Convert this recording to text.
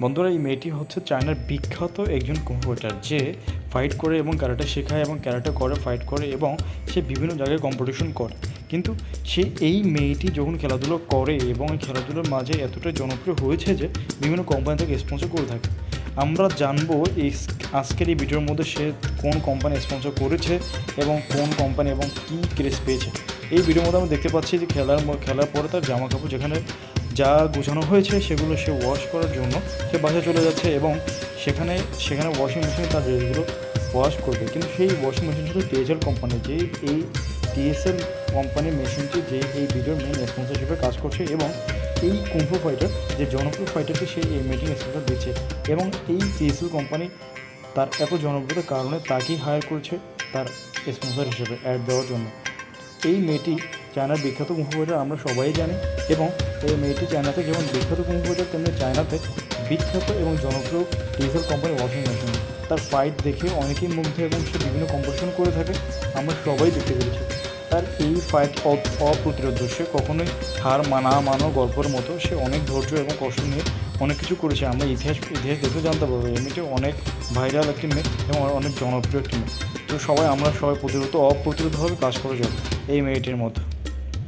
বন্ধুরা, এই মেয়েটি হচ্ছে চায়নার বিখ্যাত একজন কম্পিউটার, যে ফাইট করে এবং ক্যারাটে শেখায় এবং ক্যারাটে করে, ফাইট করে এবং সে বিভিন্ন জায়গায় কম্পিটিশন করে। কিন্তু এই মেয়েটি যখন খেলাধুলো করে এবং এই খেলাধুলোর মাঝে এতটাই জনপ্রিয় হয়েছে যে বিভিন্ন কোম্পানি থেকে স্পন্সর করে থাকে। আমরা জানবো আজকের এই ভিডিওর মধ্যে সে কোন কোম্পানি স্পন্সর করেছে এবং কোন কোম্পানি এবং কী ক্রেজ পেয়েছে। এই ভিডিওর মধ্যে আমরা দেখতে পাচ্ছি যে খেলার পরে তার জামা কাপড় যেখানে যা গোছানো হয়েছে সেগুলো সে ওয়াশ করার জন্য সে বাসায় চলে যাচ্ছে এবং সেখানে ওয়াশিং মেশিনে তার ড্রেসগুলো ওয়াশ করবে। কিন্তু সেই ওয়াশিং মেশিন ছিল টিএসএল কোম্পানি, যে এই টিএসএল কোম্পানির মেশিনটি যে এই ভিডিওর মেইন স্পন্সর হিসেবে কাজ করছে এবং এই কুম্ফু ফাইটার যে জনপ্রিয় ফাইটারকে সে এই মিটিং স্পন্সর দিচ্ছে। এবং এই টিএসএল কোম্পানি তার এত জনপ্রিয়তার কারণে তাকেই হায়ার করছে তার স্পন্সর হিসেবে অ্যাড দেওয়ার জন্য। এই মেয়েটি চায়নার বিখ্যাত কুম্ফু ফাইটার, আমরা সবাই জানি। এবং এই মেয়েটি চায়নাতে যেমন বিখ্যাত কুম্ফু ফাইটার, তেমনি চায়নাতে বিখ্যাত এবং জনপ্রিয় টিএসএল কোম্পানি ওয়াশিং মেশিন। তার ফাইট দেখে অনেকেই মুগ্ধ এবং সে বিভিন্ন কম্পিটিশন করে থাকে, আমরা সবাই দেখতে পেরেছি। তার এই ফাইট অপ্রতিরোধ্য, সে কখনোই হার মানো গল্পের মতো। সে অনেক ধৈর্য এবং কষ্ট নিয়ে অনেক কিছু করেছে। আমরা ইতিহাস দেখে জানতে পারবো এই মেয়েটি অনেক ভাইরাল একটি মেয়ে এবং অনেক জনপ্রিয় একটি মেয়ে। তো আমরা সবাই অপ্রতিরোধভাবে কাজ করে যাবো এই মেয়েটির মতো।